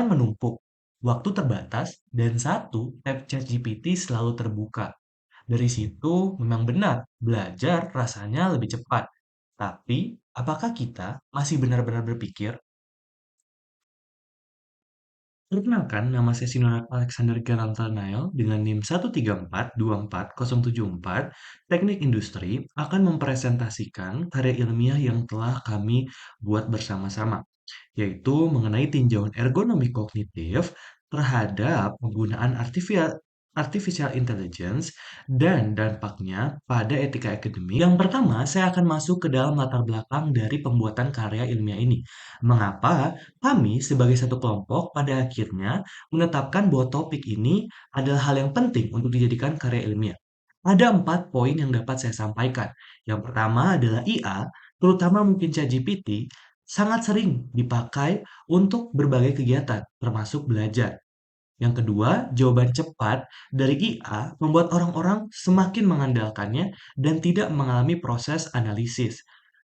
Pikiran menumpuk, waktu terbatas, dan satu tab ChatGPT selalu terbuka. Dari situ memang benar, belajar rasanya lebih cepat. Tapi, apakah kita masih benar-benar berpikir? Perkenalkan, nama saya Sinonat Alexander Geraltanil dengan NIM 134242074. Teknik Industri akan mempresentasikan karya ilmiah yang telah kami buat bersama-sama, yaitu mengenai tinjauan ergonomi kognitif terhadap penggunaan artificial intelligence dan dampaknya pada etika akademik. Yang pertama, saya akan masuk ke dalam latar belakang dari pembuatan karya ilmiah ini. Mengapa kami sebagai satu kelompok pada akhirnya menetapkan bahwa topik ini adalah hal yang penting untuk dijadikan karya ilmiah. Ada 4 poin yang dapat saya sampaikan. Yang pertama adalah IA, terutama mungkin ChatGPT, sangat sering dipakai untuk berbagai kegiatan, termasuk belajar. Yang kedua, jawaban cepat dari IA membuat orang-orang semakin mengandalkannya dan tidak mengalami proses analisis.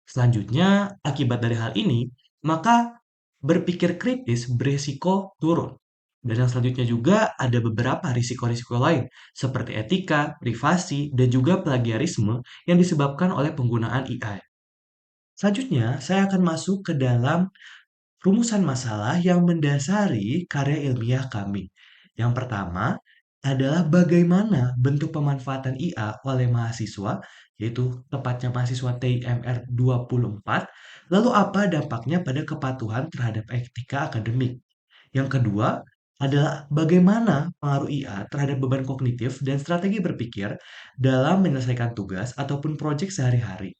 Selanjutnya, akibat dari hal ini, maka berpikir kritis berisiko turun. Dan yang selanjutnya juga ada beberapa risiko-risiko lain, seperti etika, privasi, dan juga plagiarisme yang disebabkan oleh penggunaan AI. Selanjutnya, saya akan masuk ke dalam rumusan masalah yang mendasari karya ilmiah kami. Yang pertama adalah bagaimana bentuk pemanfaatan IA oleh mahasiswa, yaitu tepatnya mahasiswa TIMR 24, lalu apa dampaknya pada kepatuhan terhadap etika akademik. Yang kedua adalah bagaimana pengaruh IA terhadap beban kognitif dan strategi berpikir dalam menyelesaikan tugas ataupun proyek sehari-hari.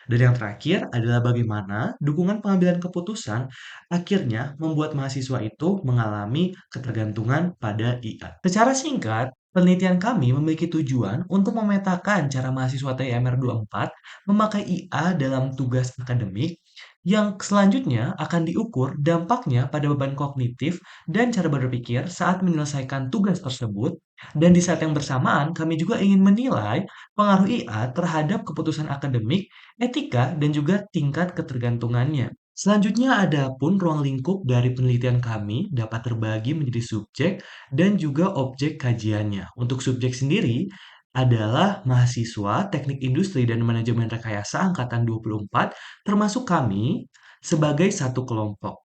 Dan yang terakhir adalah bagaimana dukungan pengambilan keputusan akhirnya membuat mahasiswa itu mengalami ketergantungan pada IA. Secara singkat, penelitian kami memiliki tujuan untuk memetakan cara mahasiswa TIMR 24 memakai IA dalam tugas akademik yang selanjutnya akan diukur dampaknya pada beban kognitif dan cara berpikir saat menyelesaikan tugas tersebut. Dan di saat yang bersamaan, kami juga ingin menilai pengaruh IA terhadap keputusan akademik, etika, dan juga tingkat ketergantungannya. Selanjutnya ada pun ruang lingkup dari penelitian kami dapat terbagi menjadi subjek dan juga objek kajiannya. Untuk subjek sendiri adalah mahasiswa Teknik Industri dan Manajemen Rekayasa Angkatan 24, termasuk kami sebagai satu kelompok.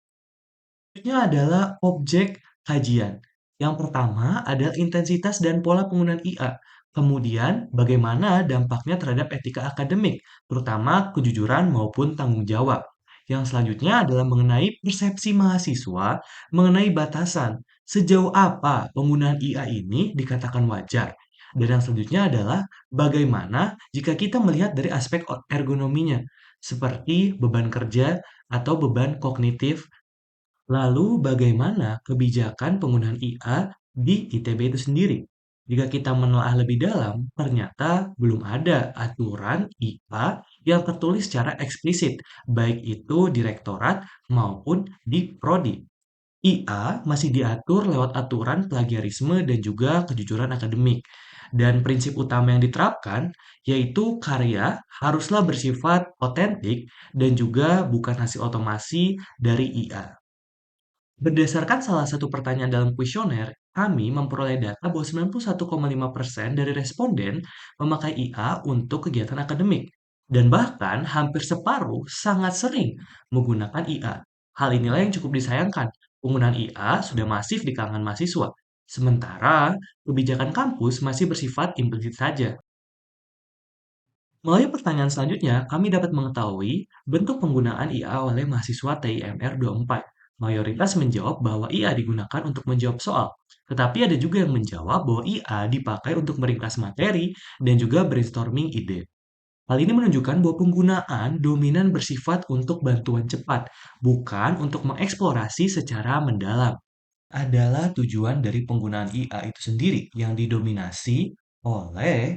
Selanjutnya adalah objek kajian. Yang pertama adalah intensitas dan pola penggunaan IA. Kemudian, bagaimana dampaknya terhadap etika akademik, terutama kejujuran maupun tanggung jawab. Yang selanjutnya adalah mengenai persepsi mahasiswa mengenai batasan. Sejauh apa penggunaan IA ini dikatakan wajar? Dan yang selanjutnya adalah bagaimana jika kita melihat dari aspek ergonominya, seperti beban kerja atau beban kognitif. Lalu bagaimana kebijakan penggunaan IA di ITB itu sendiri? Jika kita menelaah lebih dalam, ternyata belum ada aturan IA yang tertulis secara eksplisit, baik itu di rektorat maupun di prodi. IA masih diatur lewat aturan plagiarisme dan juga kejujuran akademik. Dan prinsip utama yang diterapkan yaitu karya haruslah bersifat otentik dan juga bukan hasil otomasi dari IA. Berdasarkan salah satu pertanyaan dalam kuesioner, kami memperoleh data bahwa 91,5% dari responden memakai IA untuk kegiatan akademik. Dan bahkan hampir separuh sangat sering menggunakan IA. Hal inilah yang cukup disayangkan. Penggunaan IA sudah masif di kalangan mahasiswa. Sementara kebijakan kampus masih bersifat implisit saja. Melalui pertanyaan selanjutnya, kami dapat mengetahui bentuk penggunaan IA oleh mahasiswa TIMR 24. Mayoritas menjawab bahwa IA digunakan untuk menjawab soal, tetapi ada juga yang menjawab bahwa IA dipakai untuk meringkas materi dan juga brainstorming ide. Hal ini menunjukkan bahwa penggunaan dominan bersifat untuk bantuan cepat, bukan untuk mengeksplorasi secara mendalam. Adalah tujuan dari penggunaan IA itu sendiri yang didominasi oleh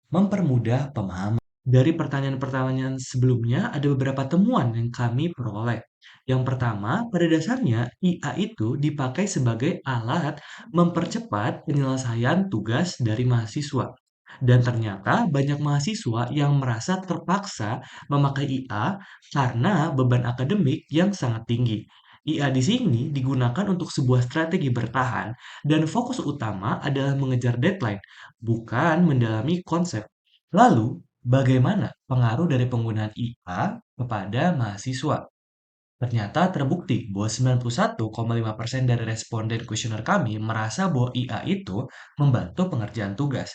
mempermudah pemahaman. Dari pertanyaan-pertanyaan sebelumnya, ada beberapa temuan yang kami peroleh. Yang pertama, pada dasarnya IA itu dipakai sebagai alat mempercepat penyelesaian tugas dari mahasiswa. Dan ternyata banyak mahasiswa yang merasa terpaksa memakai IA karena beban akademik yang sangat tinggi. IA di sini digunakan untuk sebuah strategi bertahan dan fokus utama adalah mengejar deadline, bukan mendalami konsep. Lalu, bagaimana pengaruh dari penggunaan IA kepada mahasiswa? Ternyata terbukti bahwa 91,5% dari responden kuesioner kami merasa bahwa IA itu membantu pengerjaan tugas.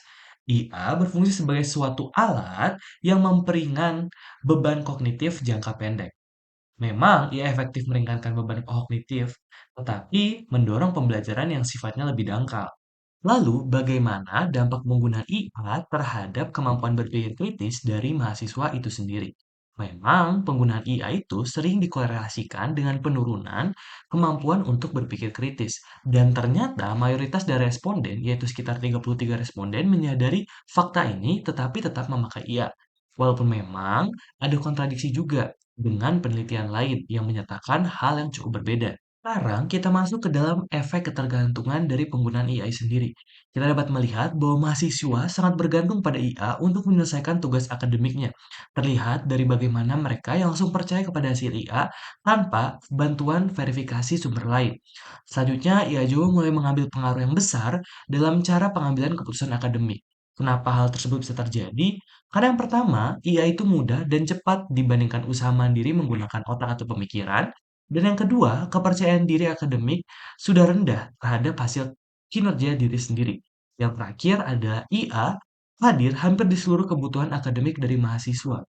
IA berfungsi sebagai suatu alat yang memperingan beban kognitif jangka pendek. Memang ia efektif meringankan beban kognitif, tetapi mendorong pembelajaran yang sifatnya lebih dangkal. Lalu, bagaimana dampak penggunaan IA terhadap kemampuan berpikir kritis dari mahasiswa itu sendiri? Memang, penggunaan IA itu sering dikorelasikan dengan penurunan kemampuan untuk berpikir kritis. Dan ternyata mayoritas dari responden, yaitu sekitar 33 responden, menyadari fakta ini tetapi tetap memakai IA. Walaupun memang ada kontradiksi juga dengan penelitian lain yang menyatakan hal yang cukup berbeda. Sekarang kita masuk ke dalam efek ketergantungan dari penggunaan AI sendiri. Kita dapat melihat bahwa mahasiswa sangat bergantung pada IA untuk menyelesaikan tugas akademiknya. Terlihat dari bagaimana mereka yang langsung percaya kepada hasil IA tanpa bantuan verifikasi sumber lain. Selanjutnya, IA juga mulai mengambil pengaruh yang besar dalam cara pengambilan keputusan akademik. Kenapa hal tersebut bisa terjadi? Karena yang pertama, IA itu mudah dan cepat dibandingkan usaha mandiri menggunakan otak atau pemikiran. Dan yang kedua, kepercayaan diri akademik sudah rendah terhadap hasil kinerja diri sendiri. Yang terakhir ada IA hadir hampir di seluruh kebutuhan akademik dari mahasiswa.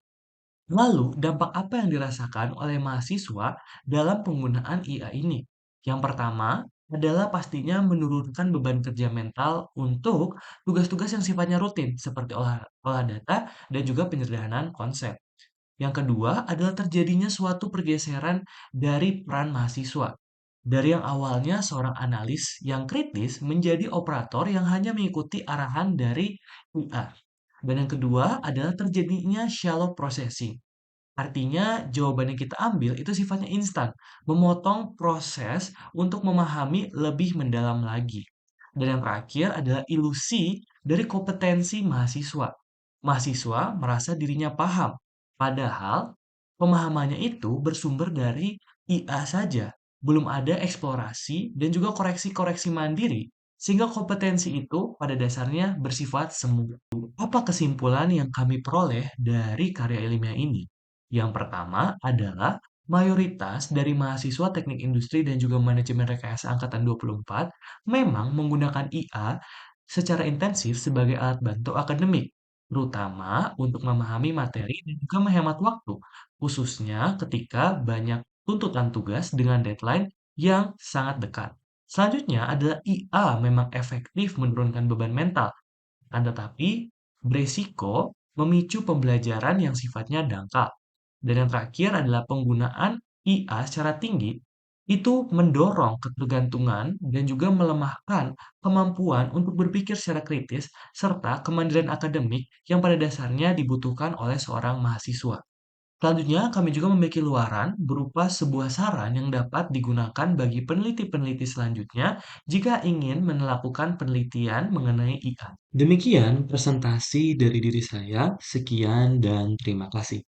Lalu, dampak apa yang dirasakan oleh mahasiswa dalam penggunaan IA ini? Yang pertama adalah pastinya menurunkan beban kerja mental untuk tugas-tugas yang sifatnya rutin, seperti olah data dan juga penyederhanaan konsep. Yang kedua adalah terjadinya suatu pergeseran dari peran mahasiswa. Dari yang awalnya seorang analis yang kritis menjadi operator yang hanya mengikuti arahan dari IA. Dan yang kedua adalah terjadinya shallow processing. Artinya jawaban yang kita ambil itu sifatnya instan, memotong proses untuk memahami lebih mendalam lagi. Dan yang terakhir adalah ilusi dari kompetensi mahasiswa. Mahasiswa merasa dirinya paham, padahal pemahamannya itu bersumber dari IA saja. Belum ada eksplorasi dan juga koreksi-koreksi mandiri, sehingga kompetensi itu pada dasarnya bersifat semu. Apa kesimpulan yang kami peroleh dari karya ilmiah ini? Yang pertama adalah mayoritas dari mahasiswa teknik industri dan juga manajemen rekayasa angkatan 24 memang menggunakan IA secara intensif sebagai alat bantu akademik, terutama untuk memahami materi dan juga menghemat waktu, khususnya ketika banyak tuntutan tugas dengan deadline yang sangat dekat. Selanjutnya adalah IA memang efektif menurunkan beban mental, akan tetapi beresiko memicu pembelajaran yang sifatnya dangkal. Dan yang terakhir adalah penggunaan IA secara tinggi itu mendorong ketergantungan dan juga melemahkan kemampuan untuk berpikir secara kritis serta kemandirian akademik yang pada dasarnya dibutuhkan oleh seorang mahasiswa. Selanjutnya, kami juga memiliki luaran berupa sebuah saran yang dapat digunakan bagi peneliti-peneliti selanjutnya jika ingin melakukan penelitian mengenai IA. Demikian presentasi dari diri saya. Sekian dan terima kasih.